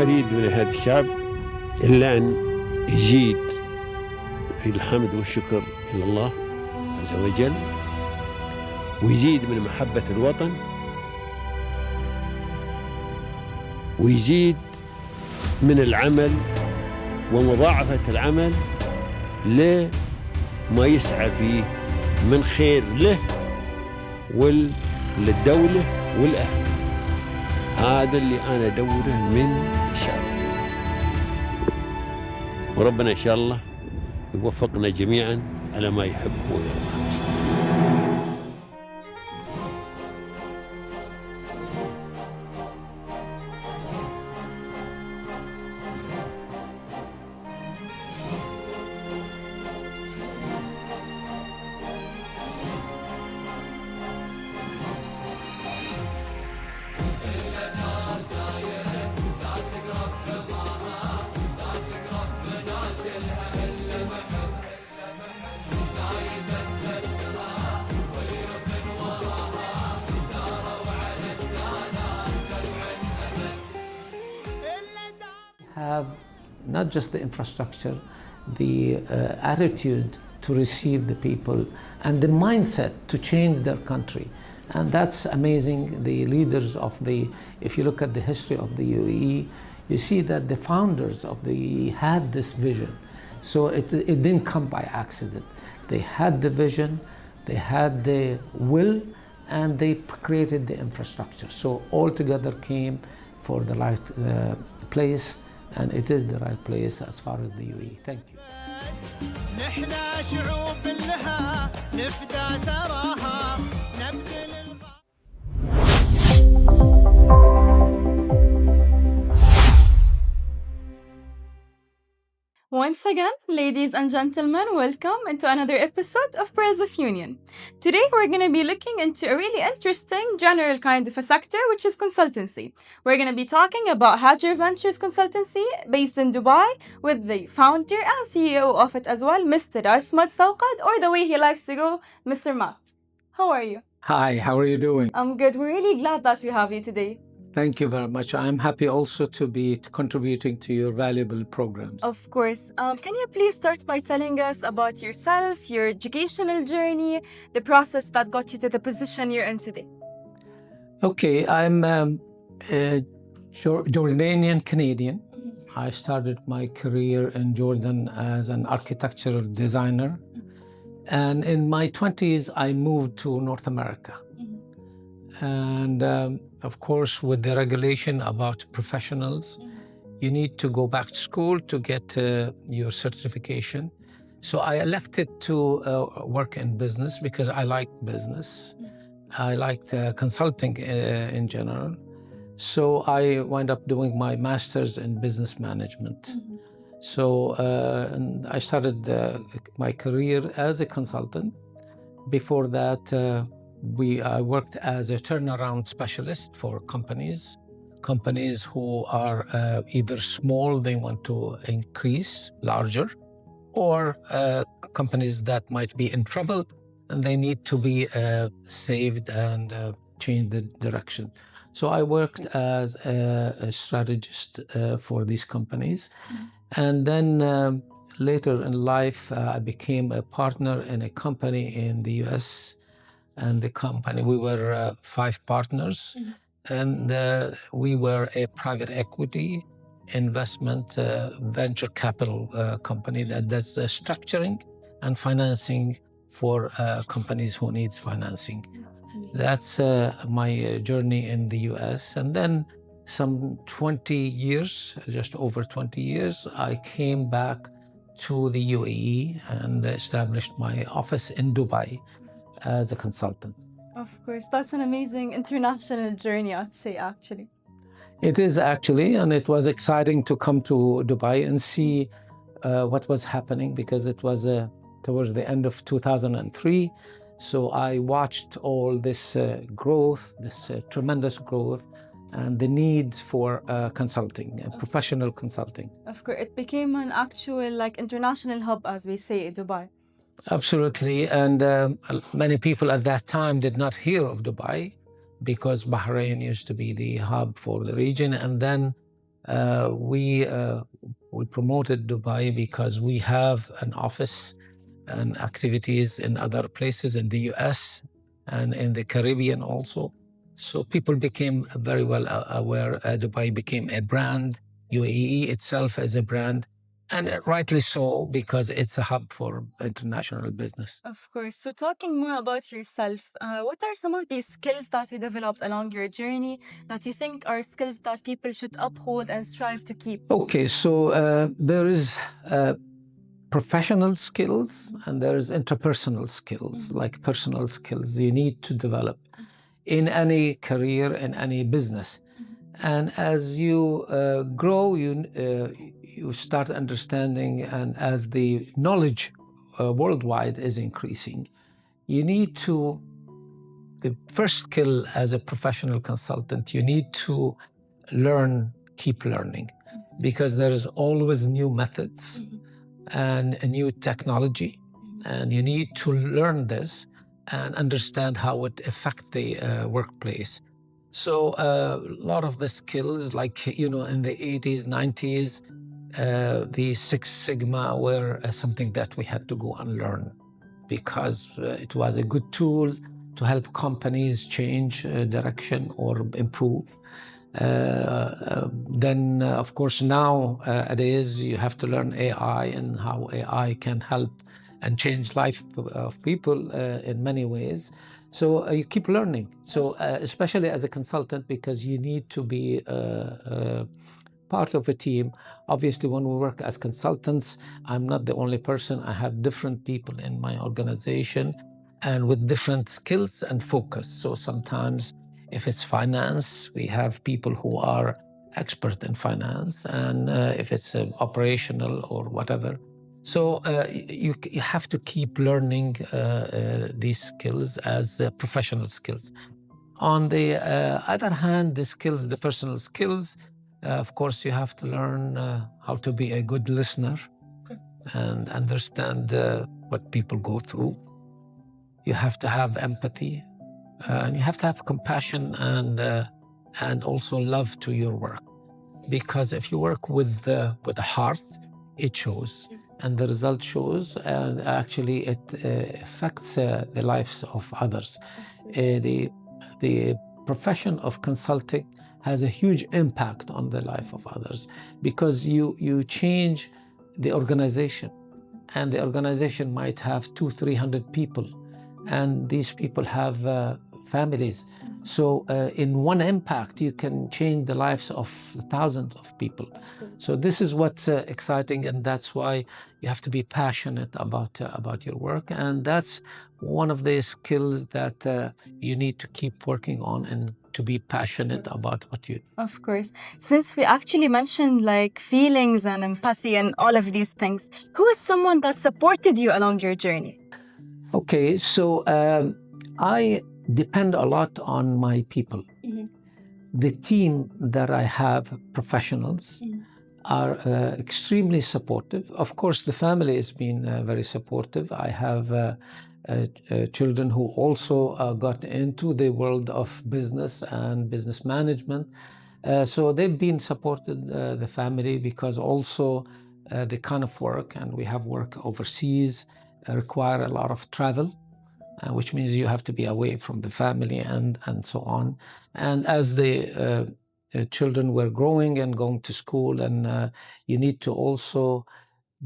ما أريد من هذا الشعب إلا أن يزيد في الحمد والشكر إلى الله عز وجل، ويزيد من محبة الوطن، ويزيد من العمل ومضاعفة العمل لما يسعى فيه من خير له وللدولة والأهل. هذا اللي أنا أدوره من الشعب، وربنا إن شاء الله يوفقنا جميعا على ما يحب ويرضى. Have not just the infrastructure, the attitude to receive the people and the mindset to change their country. And that's amazing. The leaders of if you look at the history of the UAE, you see that the founders of the UAE had this vision. So it didn't come by accident. They had the vision, they had the will, and they created the infrastructure. So all together came for the right place, and it is the right place as far as the UAE. Thank you. نحنا شعوب لها نفدى ثراها نبذل. Once again, ladies and gentlemen, welcome into another episode of Pearls of Union. Today, we're going to be looking into a really interesting general kind of a sector, which is consultancy. We're going to be talking about Hedger Ventures Consultancy based in Dubai with the founder and CEO of it as well, Mr. Ismat Sawaqed, or the way he likes to go, Mr. Matt. How are you? Hi, how are you doing? I'm good. We're really glad that we have you today. Thank you very much. I'm happy also to be contributing to your valuable programs. Of course. Can you please start by telling us about yourself, your educational journey, the process that got you to the position you're in today? Okay, I'm a Jordanian Canadian. I started my career in Jordan as an architectural designer. And in my 20s, I moved to North America. And of course, with the regulation about professionals, you need to go back to school to get your certification. So I elected to work in business because I liked business. I liked consulting in general. So I wound up doing my master's in business management. So I started my career as a consultant. Before that, I worked as a turnaround specialist for companies who are either small, they want to increase larger, or companies that might be in trouble and they need to be saved and change the direction. So I worked as a strategist for these companies. And then later in life, I became a partner in a company in the US. And the company, we were 5 partners, and we were a private equity investment venture capital company that does structuring and financing for companies who needs financing. That's my journey in the US. And then some 20 years, just over 20 years, I came back to the UAE and established my office in Dubai as a consultant. Of course, that's an amazing international journey, I'd say, actually. It is actually, and it was exciting to come to Dubai and see what was happening, because it was towards the end of 2003. So I watched all this growth, this tremendous growth, and the need for consulting, professional consulting. Of course, it became an actual international hub, as we say, Dubai. Absolutely, and many people at that time did not hear of Dubai because Bahrain used to be the hub for the region, and then We promoted Dubai because we have an office and activities in other places in the US and in the Caribbean also. So people became very well aware. Dubai became a brand. UAE itself as a brand, and rightly so, because it's a hub for international business. Of course. So, talking more about yourself, what are some of these skills that you developed along your journey that you think are skills that people should uphold and strive to keep? Okay, so there is professional skills and there is interpersonal skills, like personal skills you need to develop in any career, in any business. And as you grow, you start understanding, and as the knowledge worldwide is increasing, you need to, the first skill as a professional consultant, you need to learn, keep learning, because there is always new methods and a new technology, and you need to learn this and understand how it affects the workplace. So a lot of the skills, like, in the 80s, 90s, the Six Sigma were something that we had to go and learn, because it was a good tool to help companies change direction or improve. Then, of course, nowadays you have to learn AI and how AI can help and change life of people in many ways. So you keep learning. So especially as a consultant, because you need to be part of a team. Obviously, when we work as consultants, I'm not the only person. I have different people in my organization and with different skills and focus. So sometimes if it's finance, we have people who are expert in finance, and if it's operational or whatever. So you have to keep learning these skills as professional skills. On the other hand, the personal skills, of course, you have to learn how to be a good listener and understand what people go through. You have to have empathy, and you have to have compassion and also love to your work. Because if you work with the heart, it shows, and the result shows, and actually it affects the lives of others. The profession of consulting has a huge impact on the life of others, because you change the organization, and the organization might have 200-300 people, and these people have families. So in one impact, you can change the lives of thousands of people. So this is what's exciting, and that's why you have to be passionate about your work. And that's one of the skills that you need to keep working on, and to be passionate about what you do. Of course. Since we actually mentioned like feelings and empathy and all of these things, who is someone that supported you along your journey? Okay, so I depend a lot on my people. The team that I have, professionals, are extremely supportive. Of course, the family has been very supportive. I have children who also got into the world of business and business management. So they've been supported, the family, because also the kind of work, and we have work overseas, require a lot of travel, which means you have to be away from the family and so on. And as the children were growing and going to school, and you need to also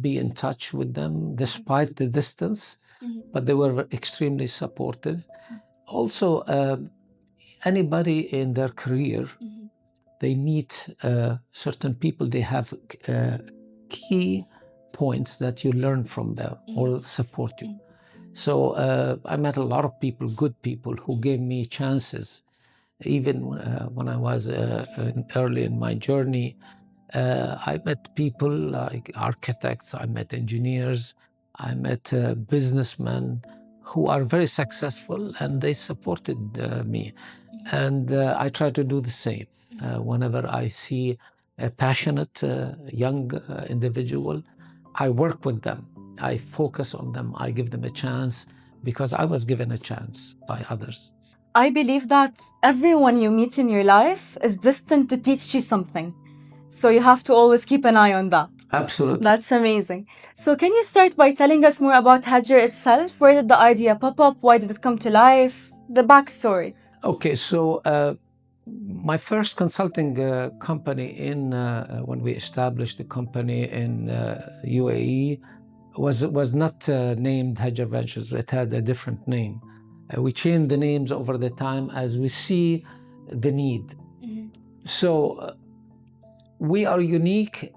be in touch with them despite the distance, but they were extremely supportive. Also, anybody in their career, they meet certain people, they have key points that you learn from them or support you. So I met a lot of people, good people, who gave me chances. Even when I was early in my journey, I met people like architects, I met engineers, I met businessmen who are very successful, and they supported me. And I try to do the same. Whenever I see a passionate young individual, I work with them. I focus on them. I give them a chance, because I was given a chance by others. I believe that everyone you meet in your life is destined to teach you something. So you have to always keep an eye on that. Absolutely. That's amazing. So can you start by telling us more about Hedger itself? Where did the idea pop up? Why did it come to life? The backstory. Okay, so my first consulting company when we established the company in UAE was not named Hedger Ventures. It had a different name. We changed the names over the time as we see the need. So we are unique.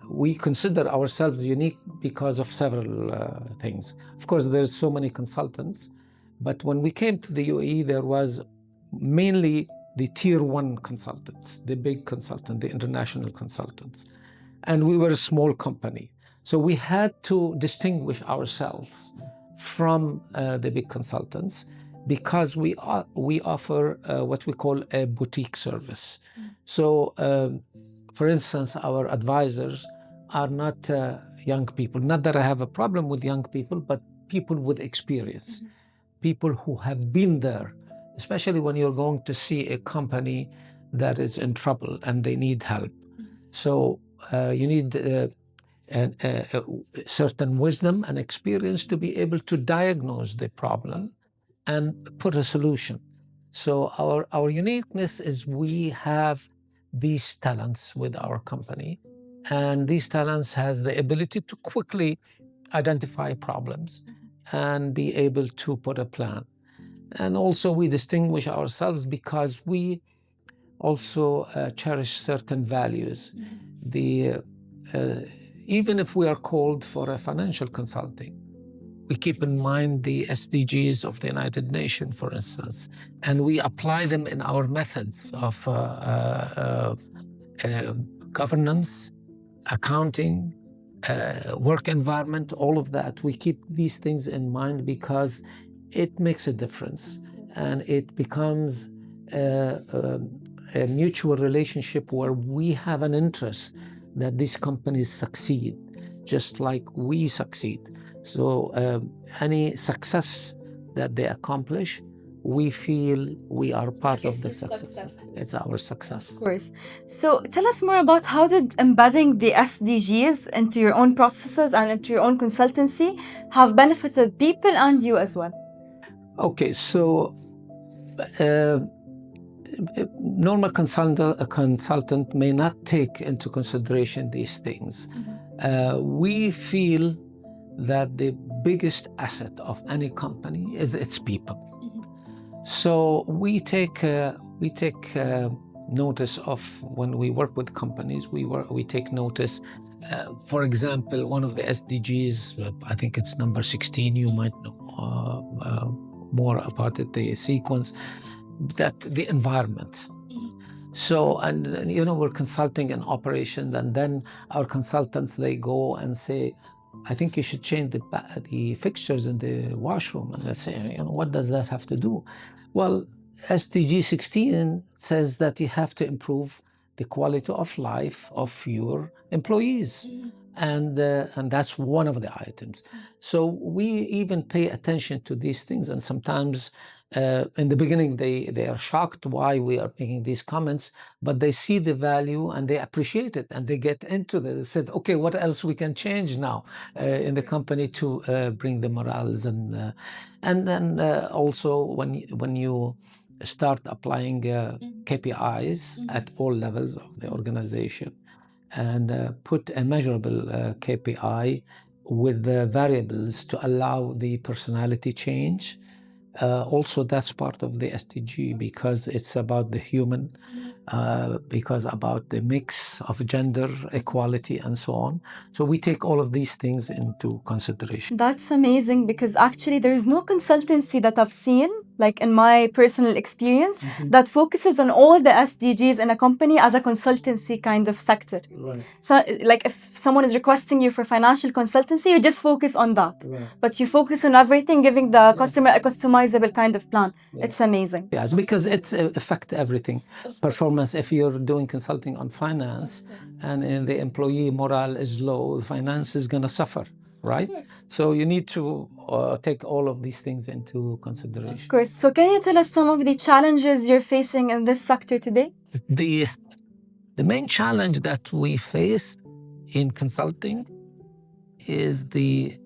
We consider ourselves unique because of several things. Of course, there's so many consultants, but when we came to the UAE, there was mainly the tier one consultants, the big consultants, the international consultants. And we were a small company. So we had to distinguish ourselves from the big consultants because we offer what we call a boutique service. So, for instance, our advisors are not young people. Not that I have a problem with young people, but people with experience, people who have been there, especially when you're going to see a company that is in trouble and they need help. So you need a certain wisdom and experience to be able to diagnose the problem and put a solution. So our uniqueness is we have these talents with our company, and these talents has the ability to quickly identify problems and be able to put a plan. And also we distinguish ourselves because we also cherish certain values. Even if we are called for a financial consulting, we keep in mind the SDGs of the United Nations, for instance, and we apply them in our methods of governance, accounting, work environment, all of that. We keep these things in mind because it makes a difference, and it becomes a mutual relationship where we have an interest that these companies succeed, just like we succeed. So any success that they accomplish, we feel we are part of the success. It's our success. Of course. So tell us more about how did embedding the SDGs into your own processes and into your own consultancy have benefited people and you as well? Okay, so normal consultant may not take into consideration these things. We feel that the biggest asset of any company is its people. So we take notice of when we work with companies. We take notice. For example, one of the SDGs, I think it's number 16. You might know more about it. The sequence, that the environment. So, and you know, we're consulting an operation, and then our consultants, they go and say, I think you should change the fixtures in the washroom. And they say, you know, what does that have to do? Well, SDG 16 says that you have to improve the quality of life of your employees. And that's one of the items. So we even pay attention to these things, and sometimes in the beginning they are shocked why we are making these comments, but they see the value and they appreciate it, and they get into it. They said, okay, what else we can change now in the company to bring the morals, and then also when you start applying KPIs at all levels of the organization, and put a measurable KPI with the variables to allow the personality change. Also, that's part of the SDG because it's about the human, because about the mix of gender equality and so on. So we take all of these things into consideration. That's amazing, because actually there is no consultancy that I've seen, like in my personal experience, that focuses on all the SDGs in a company as a consultancy kind of sector. Right. So like if someone is requesting you for financial consultancy, you just focus on that. Right. But you focus on everything, giving the customer a customizable kind of plan. Yeah. It's amazing. Yes, because it's affect everything. Performance, if you're doing consulting on finance and the employee morale is low, finance is going to suffer. Right? So you need to take all of these things into consideration. Of course. So can you tell us some of the challenges you're facing in this sector today? The The main challenge that we face in consulting is the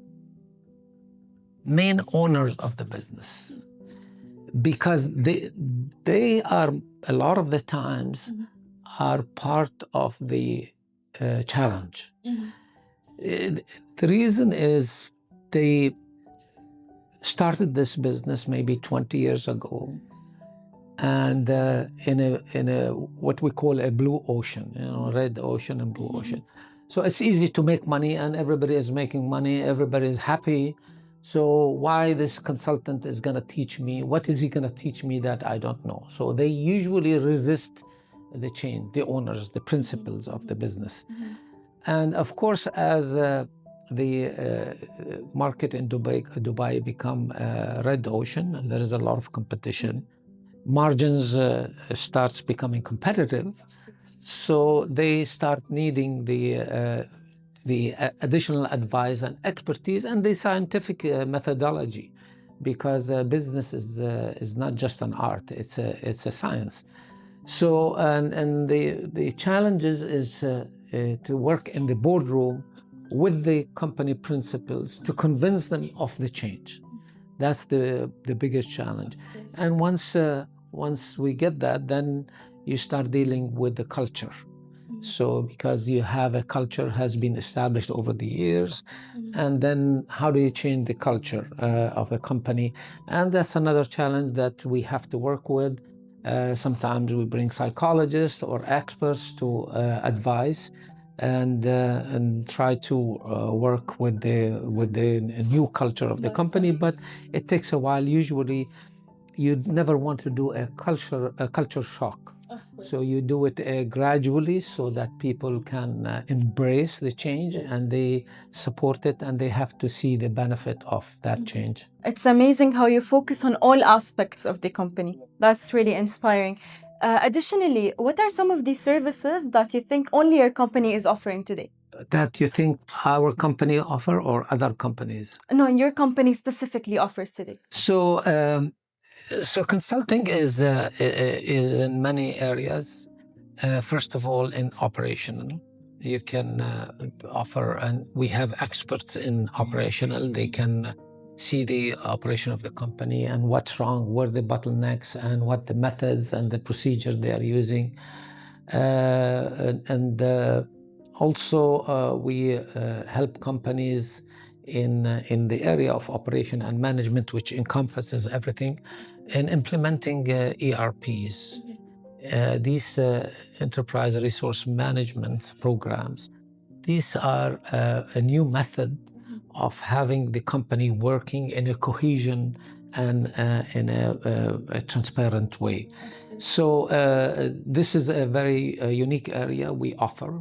main owners of the business, because they are, a lot of the times, are part of the challenge. The reason is they started this business maybe 20 years ago, and in a what we call a blue ocean, red ocean and blue ocean. So it's easy to make money, and everybody is making money, everybody is happy. So why this consultant is going to teach me? What is he going to teach me that I don't know? So they usually resist the change, the owners, the principals of the business. And of course, as the market in Dubai become red ocean, and there is a lot of competition, margins starts becoming competitive, so they start needing the additional advice and expertise and the scientific methodology, because business is not just an art; it's a science. So and the challenges is to work in the boardroom with the company principals to convince them of the change. That's the biggest challenge. And once we get that, then you start dealing with the culture. So because you have a culture has been established over the years, and then how do you change the culture of a company? And that's another challenge that we have to work with. Sometimes we bring psychologists or experts to advise and try to work with the new culture of the company, but it takes a while. Usually, you never want to do a culture shock. So you do it gradually so that people can embrace the change and they support it, and they have to see the benefit of that change. It's amazing how you focus on all aspects of the company. That's really inspiring. Additionally, what are some of the services that you think only your company is offering today? That you think our company offer or other companies? No, your company specifically offers today. So consulting is in many areas. First of all, in operational, you can offer, and we have experts in operational. They can see the operation of the company and what's wrong, where the bottlenecks, and what the methods and the procedures they are using. Also, we help companies in the area of operation and management, which encompasses everything, in implementing ERPs. These enterprise resource management programs, these are a new method of having the company working in a cohesion and in a transparent way. So this is a very unique area we offer.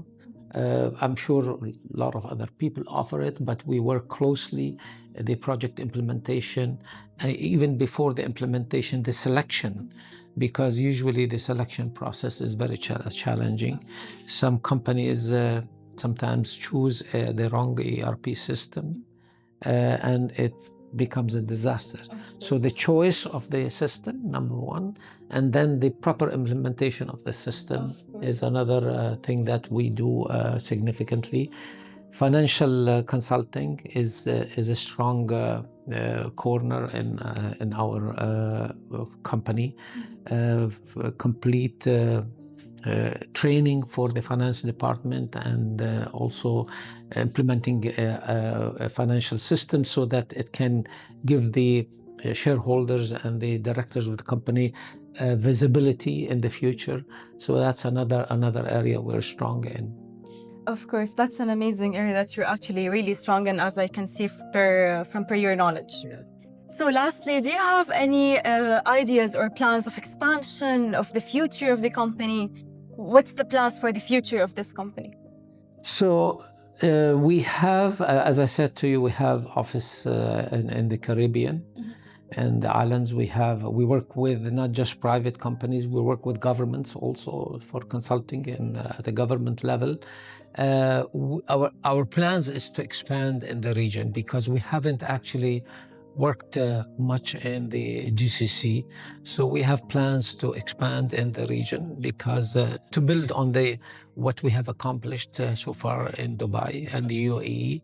I'm sure a lot of other people offer it, but we work closely the project implementation, even before the implementation, the selection, because usually the selection process is very challenging. Some companies sometimes choose the wrong ERP system, and it becomes a disaster. So the choice of the system, number one, and then the proper implementation of the system is another thing that we do significantly. Financial consulting is a strong corner in our company. Complete training for the finance department, and also implementing a financial system so that it can give the shareholders and the directors of the company visibility in the future. So that's another area we're strong in. Of course, that's an amazing area that you're actually really strong in, as I can see from your knowledge. Yes. So lastly, do you have any ideas or plans of expansion of the future of the company? What's the plans for the future of this company? So we have, as I said to you, we have office in the Caribbean and the islands. We work with not just private companies, we work with governments also for consulting at the government level. Our plans is to expand in the region, because we haven't actually worked much in the GCC. So we have plans to expand in the region because to build on what we have accomplished so far in Dubai and the UAE.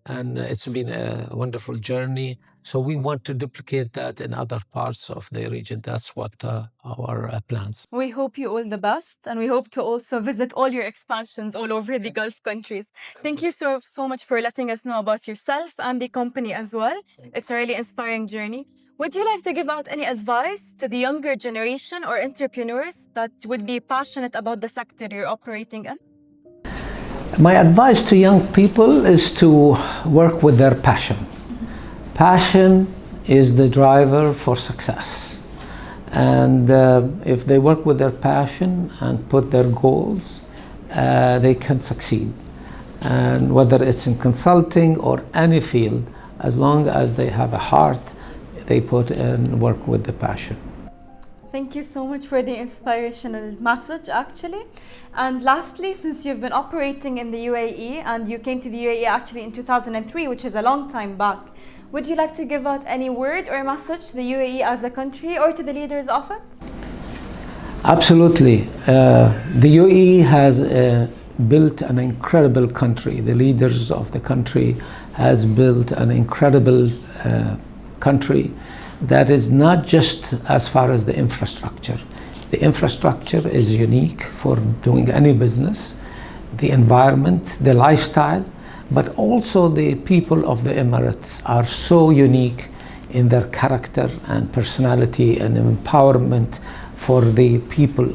And it's been a wonderful journey. So we want to duplicate that in other parts of the region. That's what our plans. We hope you all the best, and we hope to also visit all your expansions all over the Gulf countries. Thank you so much for letting us know about yourself and the company as well. It's a really inspiring journey. Would you like to give out any advice to the younger generation or entrepreneurs that would be passionate about the sector you're operating in? My advice to young people is to work with their passion. Passion is the driver for success. And if they work with their passion and put their goals, they can succeed. And whether it's in consulting or any field, as long as they have a heart, they put in work with the passion. Thank you so much for the inspirational message, actually. And lastly, since you've been operating in the UAE and you came to the UAE actually in 2003, which is a long time back, would you like to give out any word or message to the UAE as a country or to the leaders of it? Absolutely. The UAE has built an incredible country. The leaders of the country has built an incredible country that is not just as far as the infrastructure. The infrastructure is unique for doing any business, the environment, the lifestyle, but also the people of the Emirates are so unique in their character and personality and empowerment for the people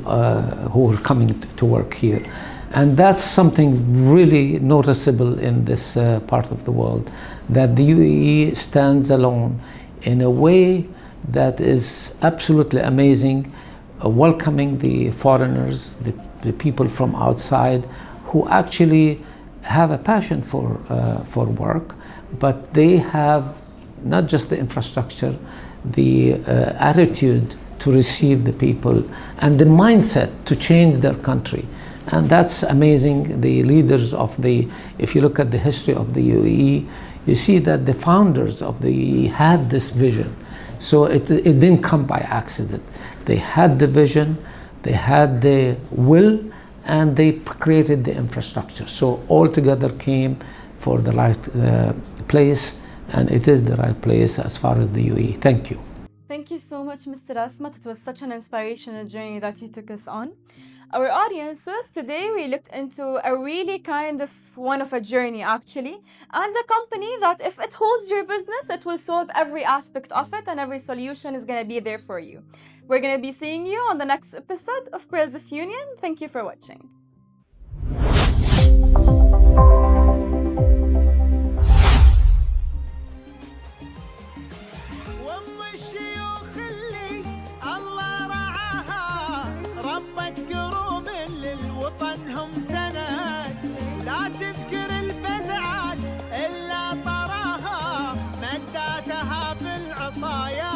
who are coming to work here. And that's something really noticeable in this part of the world, that the UAE stands alone in a way that is absolutely amazing, welcoming the foreigners, the people from outside who actually have a passion for work, but they have not just the infrastructure, the attitude to receive the people and the mindset to change their country. And that's amazing. The leaders of if you look at the history of the UAE, you see that the founders of the UAE had this vision. So it didn't come by accident. They had the vision, they had the will, and they created the infrastructure. So all together came for the right place, and it is the right place as far as the UAE. Thank you. Thank you so much, Mr. Ismat. It was such an inspirational journey that you took us on. Our audiences, today we looked into a really kind of one of a journey actually, and a company that if it holds your business, it will solve every aspect of it and every solution is going to be there for you. We're going to be seeing you on the next episode of Pearls of Union. Thank you for watching. وطنهم سند لا تذكر الفزعات إلا طراها مداتها بالعطايا